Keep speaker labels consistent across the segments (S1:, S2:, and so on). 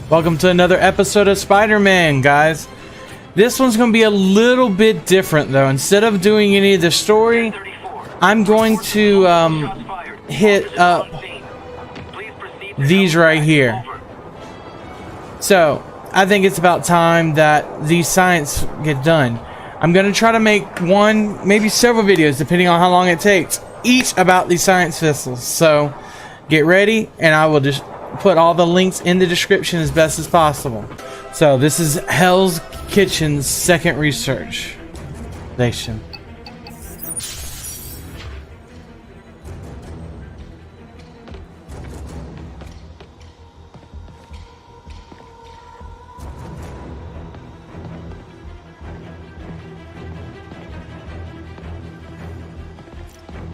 S1: Welcome to another episode of Spider-Man, guys. This one's going to be a little bit different, though. Instead of doing any of the story, I'm going to hit up these right here. So, I think it's about time that these science get done. I'm going to try to make one, maybe several videos, depending on how long it takes, each about these science vessels. So, get ready, and I will just put all the links in the description as best as possible. So this is Hell's Kitchen's second research station.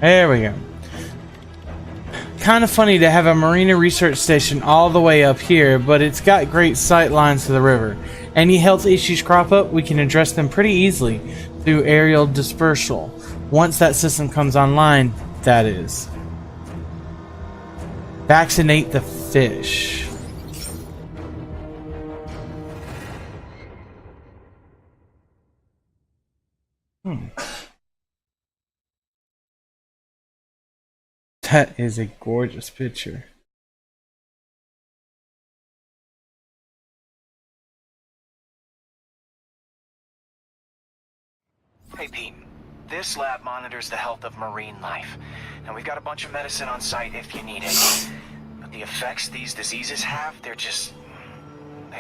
S1: There we go. Kind of funny to have a marina research station all the way up here, but it's got great sight lines to the river. Any health issues crop up, we can address them pretty easily through aerial dispersal. Once that system comes online, that is. Vaccinate the fish. That is a gorgeous picture.
S2: Hey Pete, this lab monitors the health of marine life, and we've got a bunch of medicine on site if you need it. But the effects these diseases have, they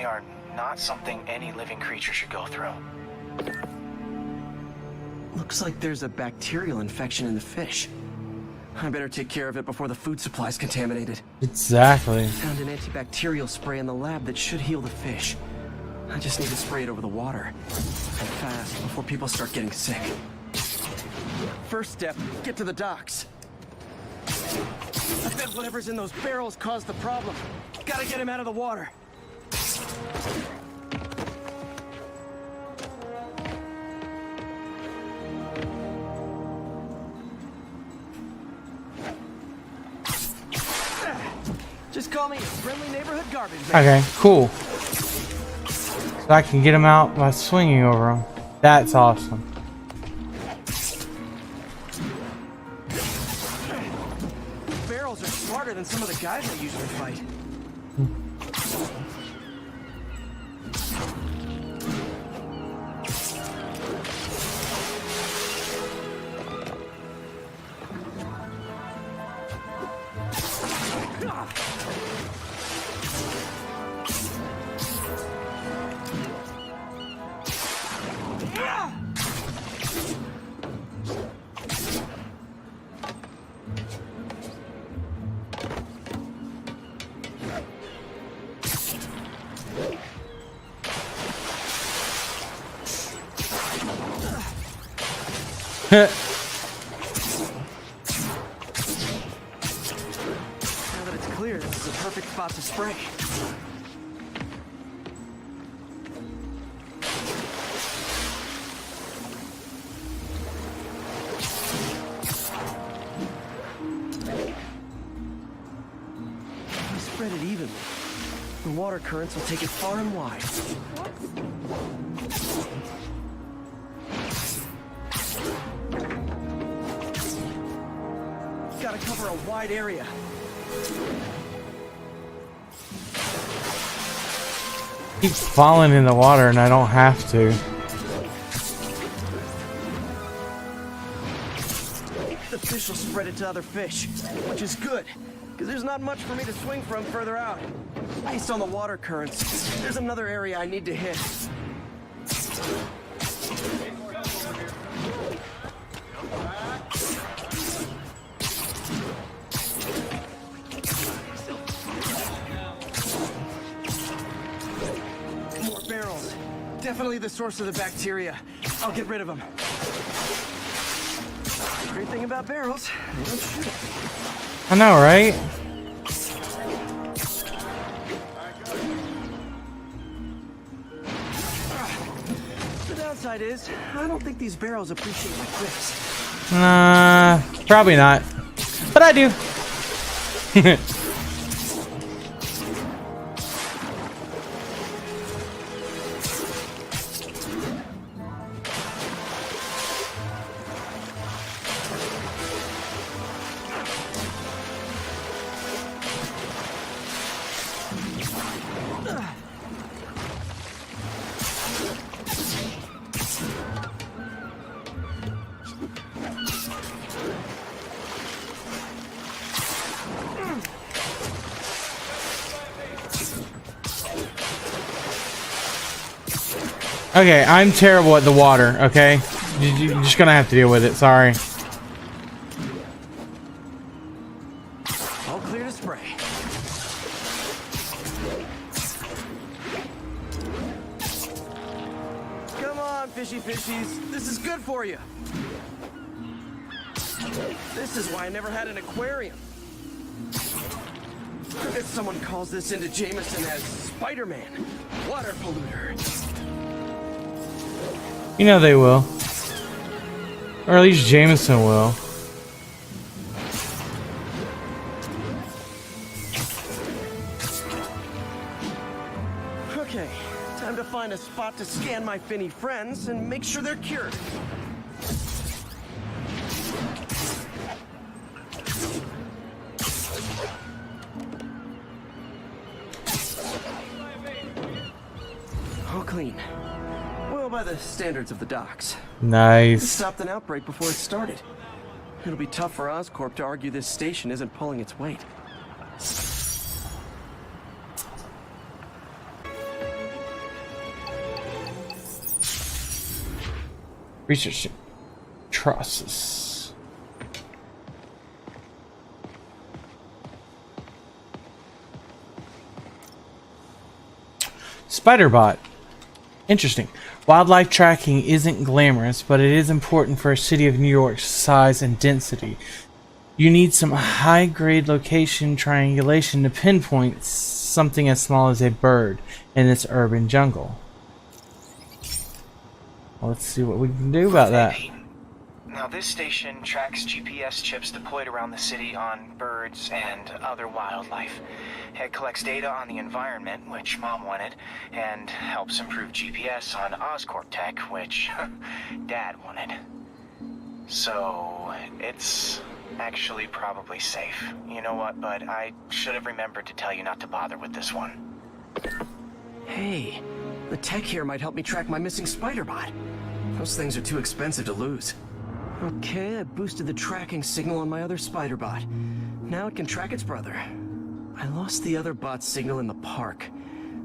S2: are not something any living creature should go through.
S3: Looks like there's a bacterial infection in the fish. I better take care of it before the food supply's contaminated.
S1: Exactly.
S3: Found an antibacterial spray in the lab that should heal the fish. I just need to spray it over the water. And fast, before people start getting sick. First step, get to the docks. I bet whatever's in those barrels caused the problem. Gotta get him out of the water. Just call me a friendly neighborhood garbage man.
S1: Okay, cool. So I can get him out by swinging over him. That's awesome.
S3: Barrels are smarter than some of the guys I usually fight. Now that it's clear, this is a perfect spot to spray. Spread it evenly. The water currents will take it far and wide. Gotta cover a wide area.
S1: Keep falling in the water and I don't have to.
S3: The fish will spread it to other fish, which is good, because there's not much for me to swing from further out. Based on the water currents, there's another area I need to hit. More barrels. Definitely the source of the bacteria. I'll get rid of them. Great thing about barrels, they don't shoot.
S1: I know, right?
S3: The downside is, I don't think these barrels appreciate my grips.
S1: Probably not. But I do. Okay, I'm terrible at the water, okay? You're just gonna have to deal with it, sorry.
S3: All clear to spray. Come on, fishy fishies. This is good for you. This is why I never had an aquarium. If someone calls this into Jameson as Spider-Man, water polluter.
S1: You know they will. Or at least Jameson will.
S3: Okay, time to find a spot to scan my finny friends and make sure they're cured. All clean. Well, by the standards of the docks. We
S1: Nice.
S3: stopped an outbreak before it started. It'll be tough for Oscorp to argue this station isn't pulling its weight.
S1: Research process. Spiderbot. Interesting. Wildlife tracking isn't glamorous, but it is important for a city of New York's size and density. You need some high-grade location triangulation to pinpoint something as small as a bird in this urban jungle. Well, let's see what we can do about that.
S2: Now, this station tracks GPS chips deployed around the city on birds and other wildlife. It collects data on the environment, which Mom wanted, and helps improve GPS on Oscorp tech, which Dad wanted. So, it's actually probably safe. You know what, bud? I should have remembered to tell you not to bother with this one.
S3: Hey, the tech here might help me track my missing Spiderbot. Those things are too expensive to lose. Okay, I boosted the tracking signal on my other Spiderbot. Now it can track its brother. I lost the other bot's signal in the park,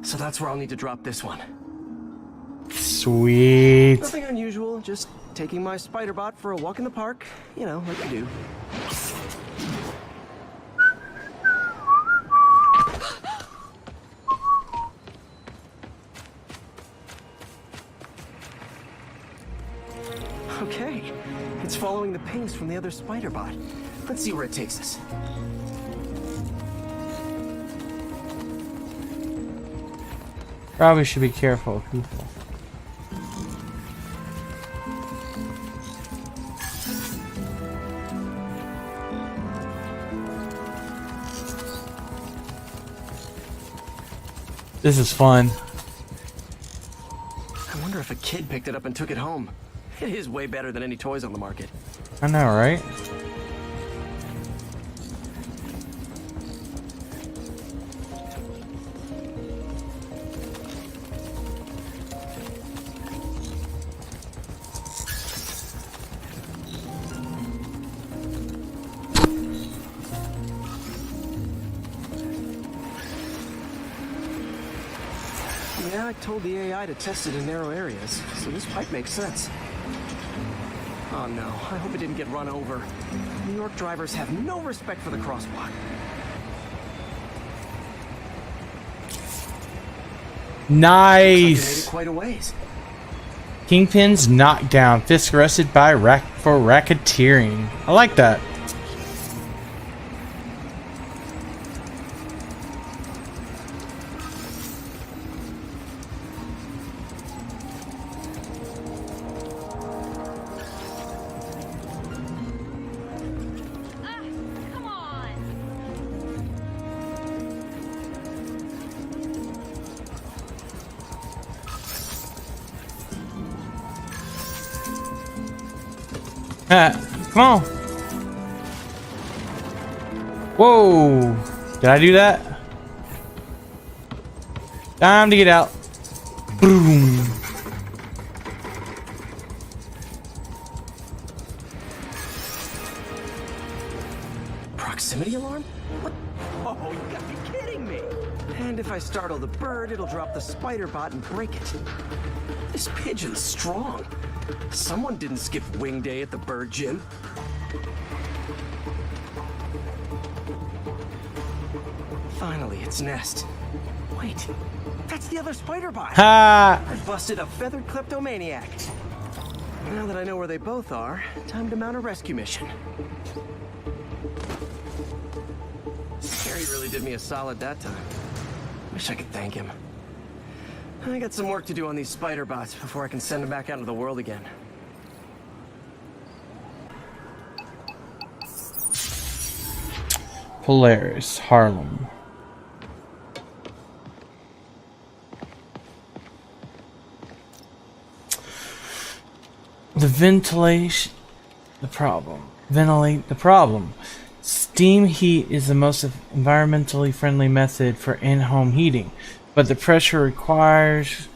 S3: so that's where I'll need to drop this one.
S1: Sweet.
S3: Nothing unusual, just taking my Spiderbot for a walk in the park. You know, like you do. Okay, it's following the pings from the other Spiderbot. Let's see where it takes us.
S1: Probably should be careful of people. This is fun.
S3: I wonder if a kid picked it up and took it home. It is way better than any toys on the market.
S1: I know, right?
S3: Yeah, I told the AI to test it in narrow areas, so this pipe makes sense. Oh no, I hope it didn't get run over. New York drivers have no respect for the crosswalk. Made
S1: Nice.
S3: it quite a ways.
S1: Kingpin's knocked down. Fisk arrested by for racketeering. I like that.
S4: Come on.
S1: Come on. Whoa. Did I do that? Time to get out. Boom.
S3: Proximity alarm? What? Oh, you gotta be kidding me! And if I startle the bird, it'll drop the spider bot and break it. This pigeon's strong. Someone didn't skip wing day at the bird gym. Finally, its nest. Wait, that's the other spider bot.
S1: Ha!
S3: I busted a feathered kleptomaniac. Now that I know where they both are, time to mount a rescue mission. Harry really did me a solid that time. Wish I could thank him. I got some work to do on these spider bots before I can send them back out into the world again.
S1: Polaris, Harlem. The ventilation, the problem. Ventilate the problem. Steam heat is the most environmentally friendly method for in-home heating, but the pressure requires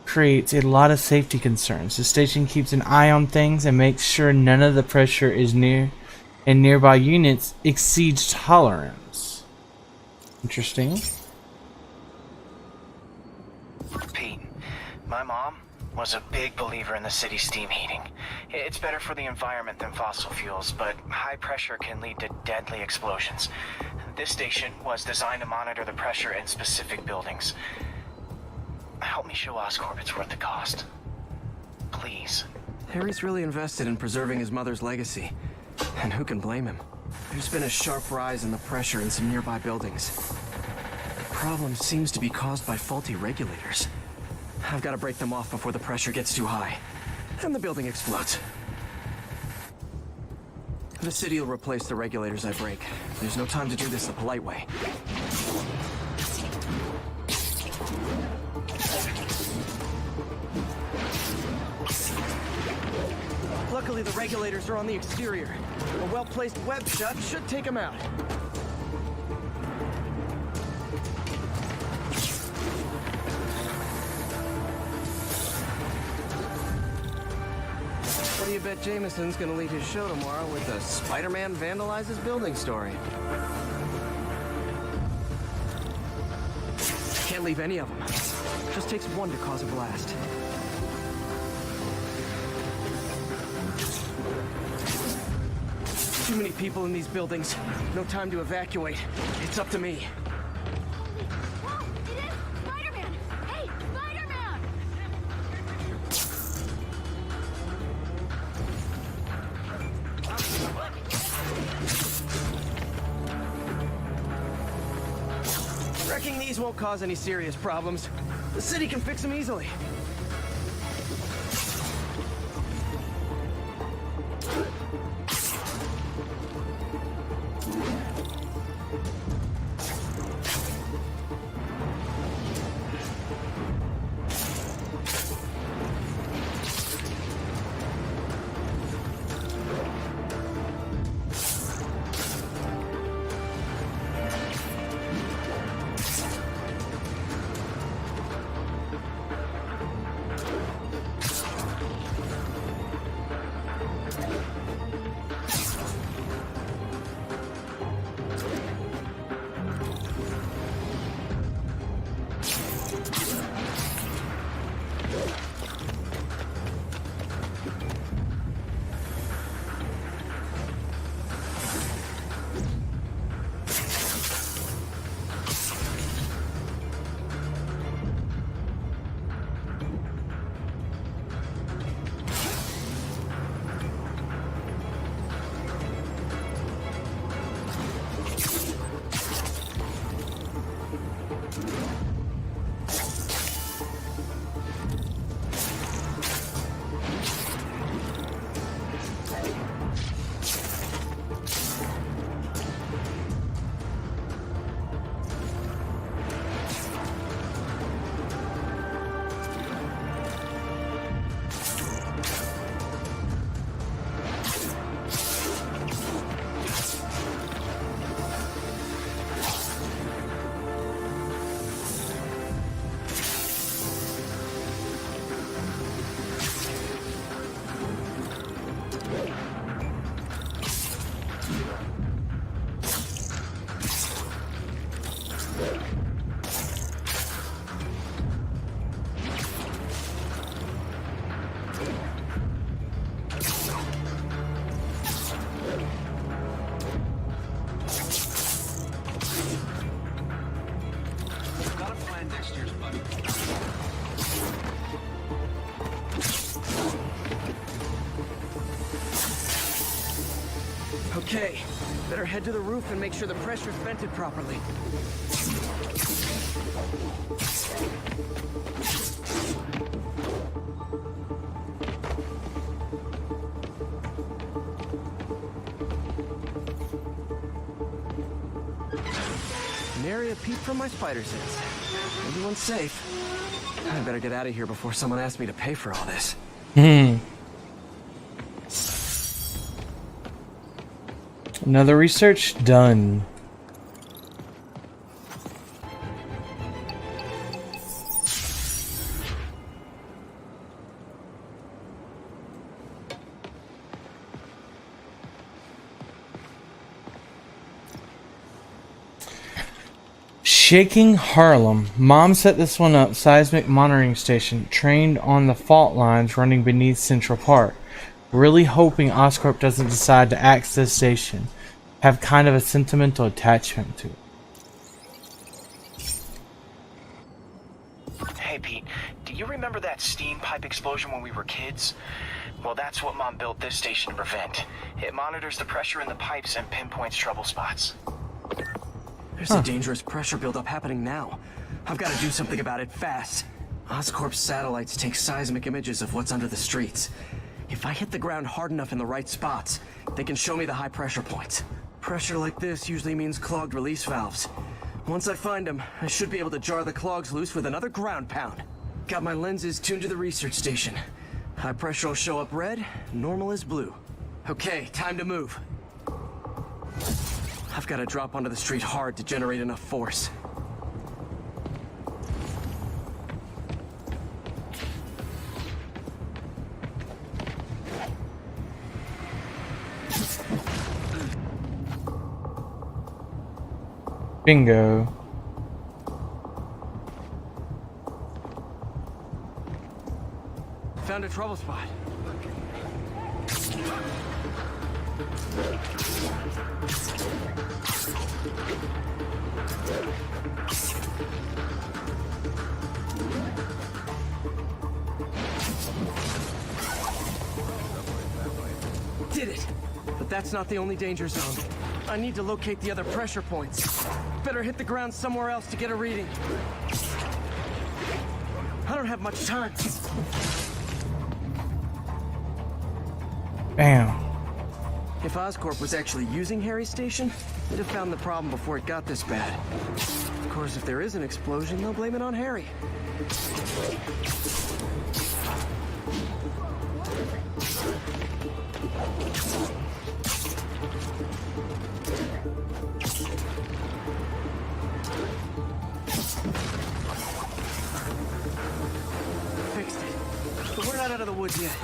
S1: creates a lot of safety concerns. The station keeps an eye on things and makes sure none of the pressure is nearby units exceeds tolerance. Interesting.
S2: Pete, my mom was a big believer in the city's steam heating. It's better for the environment than fossil fuels, but high pressure can lead to deadly explosions. This station was designed to monitor the pressure in specific buildings. Help me show Oscorp it's worth the cost. Please.
S3: Harry's really invested in preserving his mother's legacy. And who can blame him? There's been a sharp rise in the pressure in some nearby buildings. The problem seems to be caused by faulty regulators. I've got to break them off before the pressure gets too high. And the building explodes. The city will replace the regulators I break. There's no time to do this the polite way. Luckily, the regulators are on the exterior. A well-placed web shut should take them out. What do you bet Jameson's gonna lead his show tomorrow with a Spider-Man vandalizes building story? Can't leave any of them. Just takes one to cause a blast. Too many people in these buildings. No time to evacuate. It's up to me.
S4: Whoa, it is Spider-Man! Hey, Spider-Man!
S3: Wrecking these won't cause any serious problems. The city can fix them easily. Okay, better head to the roof and make sure the pressure's vented properly. Nary a peep from my spider sense. Everyone's safe. I better get out of here before someone asks me to pay for all this.
S1: Another research done. Shaking Harlem. Mom set this one up. Seismic monitoring station. Trained on the fault lines running beneath Central Park. Really hoping Oscorp doesn't decide to axe this station. Have kind of a sentimental attachment to it.
S2: Hey Pete, do you remember that steam pipe explosion when we were kids? Well, that's what Mom built this station to prevent. It monitors the pressure in the pipes and pinpoints trouble spots.
S3: There's a dangerous pressure buildup happening now. I've got to do something about it fast. Oscorp's satellites take seismic images of what's under the streets. If I hit the ground hard enough in the right spots, they can show me the high pressure points. Pressure like this usually means clogged release valves. Once I find them, I should be able to jar the clogs loose with another ground pound. Got my lenses tuned to the research station. High pressure will show up red, normal is blue. Okay, time to move. I've got to drop onto the street hard to generate enough force.
S1: Bingo.
S3: Found a trouble spot. Did it! But that's not the only danger zone. I need to locate the other pressure points. Better hit the ground somewhere else to get a reading. I don't have much time.
S1: Bam.
S3: If Oscorp was actually using Harry's station, they'd have found the problem before it got this bad. Of course, if there is an explosion, they'll blame it on Harry. Fixed it. But we're not out of the woods yet.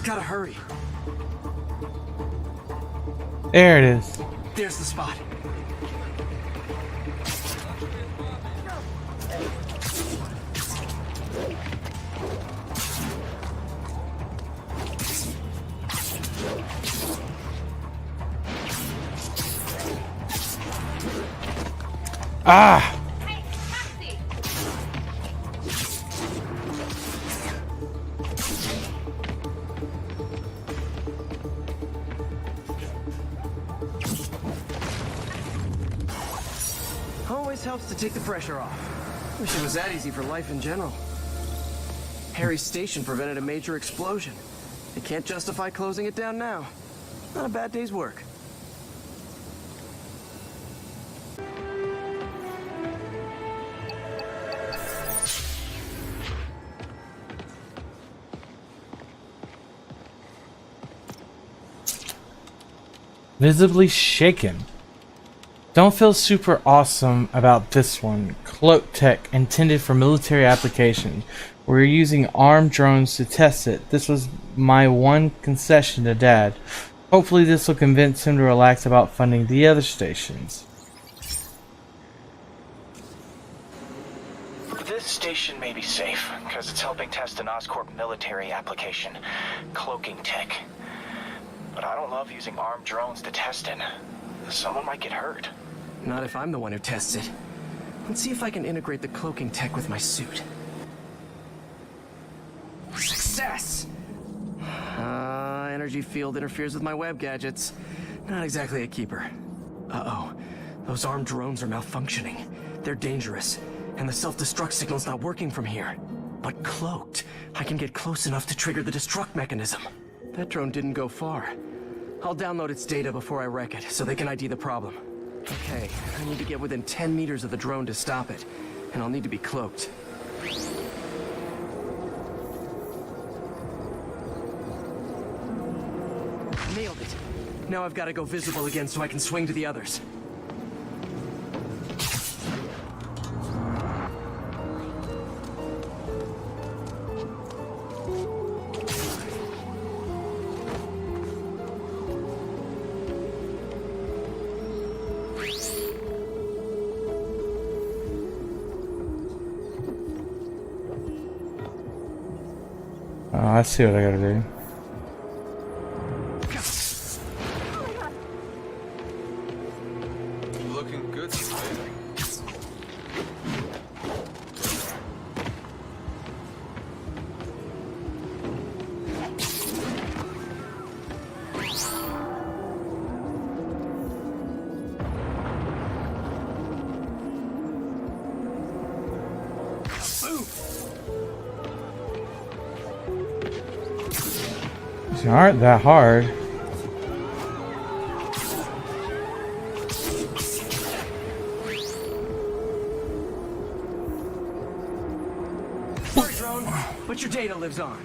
S3: Gotta hurry.
S1: There it is.
S3: There's the spot.
S1: Ah!
S3: Always helps to take the pressure off. Wish it was that easy for life in general. Harry's station prevented a major explosion. They can't justify closing it down now. Not a bad day's work.
S1: Visibly shaken. Don't feel super awesome about this one. Cloak tech intended for military application. We're using armed drones to test it. This was my one concession to Dad. Hopefully this will convince him to relax about funding the other stations.
S2: This station may be safe, because it's helping test an Oscorp military application, cloaking tech. But I don't love using armed drones to test it. Someone might get hurt.
S3: Not if I'm the one who tests it. Let's see if I can integrate the cloaking tech with my suit. Success! energy field interferes with my web gadgets. Not exactly a keeper. Uh-oh. Those armed drones are malfunctioning. They're dangerous, and the self-destruct signal's not working from here. But cloaked, I can get close enough to trigger the destruct mechanism. That drone didn't go far. I'll download its data before I wreck it, so they can ID the problem. Okay, I need to get within 10 meters of the drone to stop it, and I'll need to be cloaked. Nailed it. Now I've got to go visible again so I can swing to the others.
S1: I see what I gotta do.
S5: Looking good today.
S1: These aren't that hard.
S3: Sorry, drone, but your data lives on.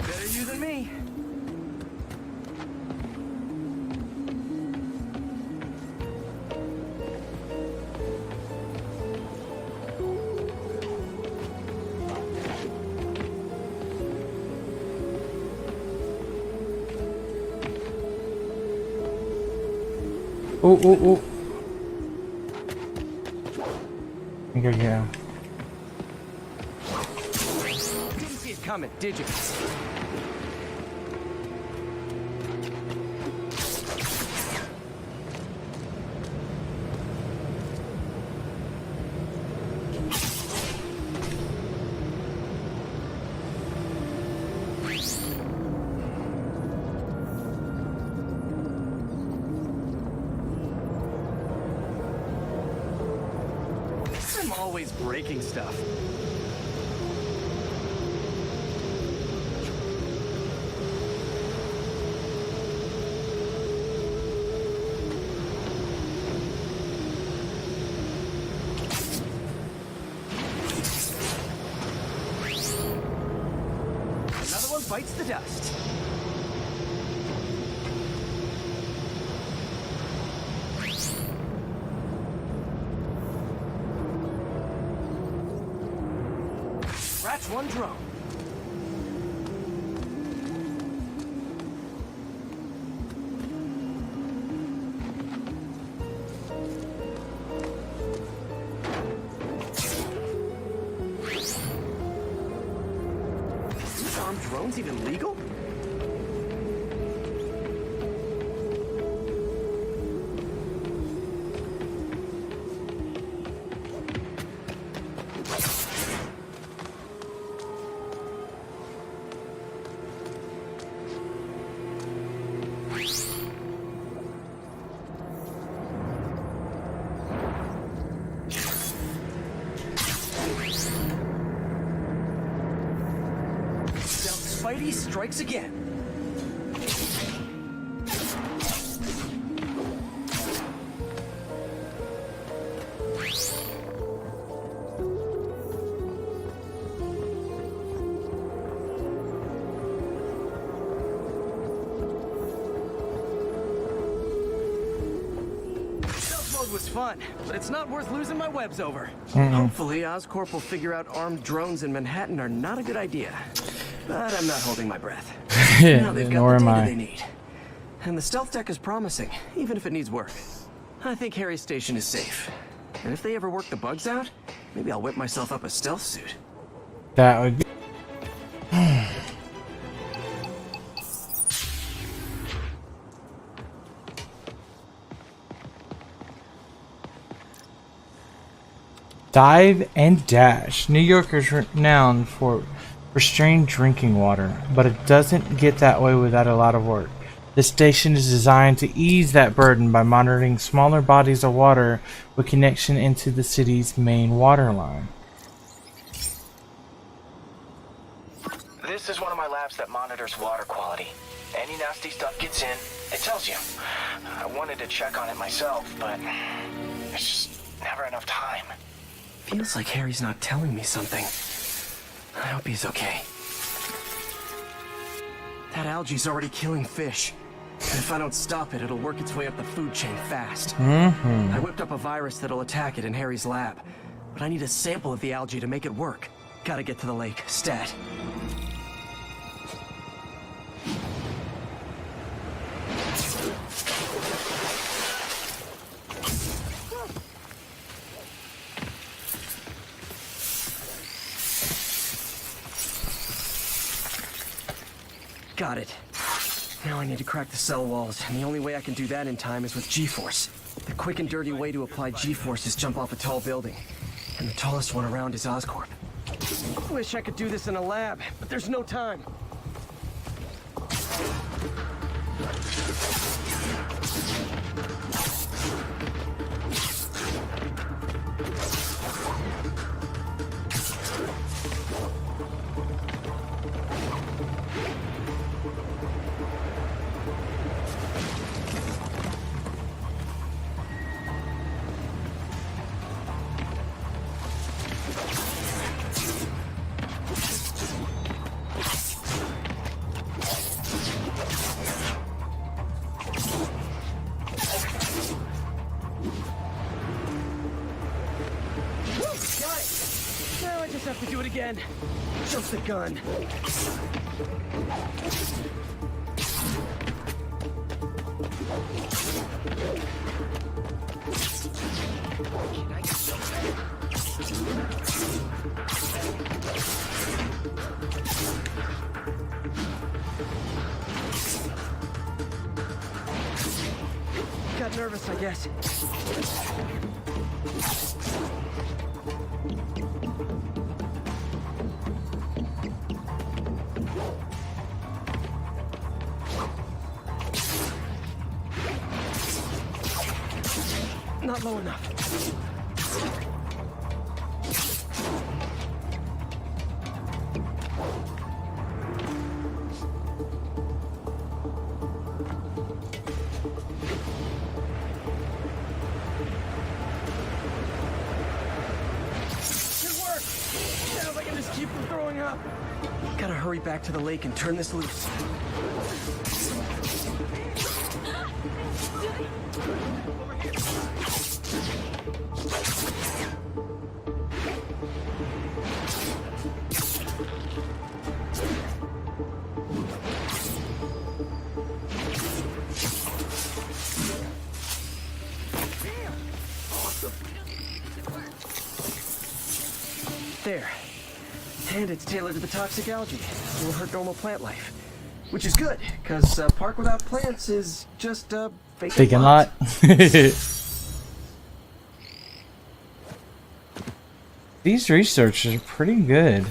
S3: Better you than me.
S1: Ooh, ooh, ooh. Here you go.
S3: Didn't see it coming, did you? I'm always breaking stuff. Another one bites the dust. Scratch one drone. These armed drones even legal? Spidey strikes again. Stealth mode was fun, but it's not worth losing my webs over. Hopefully, Oscorp will figure out armed drones in Manhattan are not a good idea. But I'm not holding my breath. Now they've got the data they need. And the stealth tech is promising, even if it needs work. I think Harry's station is safe. And if they ever work the bugs out, maybe I'll whip myself up a stealth suit.
S1: That would be Dive and Dash. New York is renowned for restrained drinking water, but it doesn't get that way without a lot of work. This station is designed to ease that burden by monitoring smaller bodies of water with connection into the city's main water line.
S2: This is one of my labs that monitors water quality. Any nasty stuff gets in, it tells you. I wanted to check on it myself, but there's just never enough time.
S3: Feels like Harry's not telling me something. I hope he's okay. That algae's already killing fish. And if I don't stop it, it'll work its way up the food chain fast. I whipped up a virus that'll attack it in Harry's lab. But I need a sample of the algae to make it work. Gotta get to the lake, stat. Got it. Now I need to crack the cell walls, and the only way I can do that in time is with G-force. The quick and dirty way to apply G-force is jump off a tall building. And the tallest one around is Oscorp. Wish I could do this in a lab, but there's no time. Have to do it again. Just the gun. Got nervous, I guess. Not low enough. Good work. Now if I can just keep from throwing up. Gotta hurry back to the lake and turn this loose. There. And it's tailored to the toxic algae. It won't hurt normal plant life. Which is good, because a park without plants is just a vacant
S1: lot. These researchers are pretty good.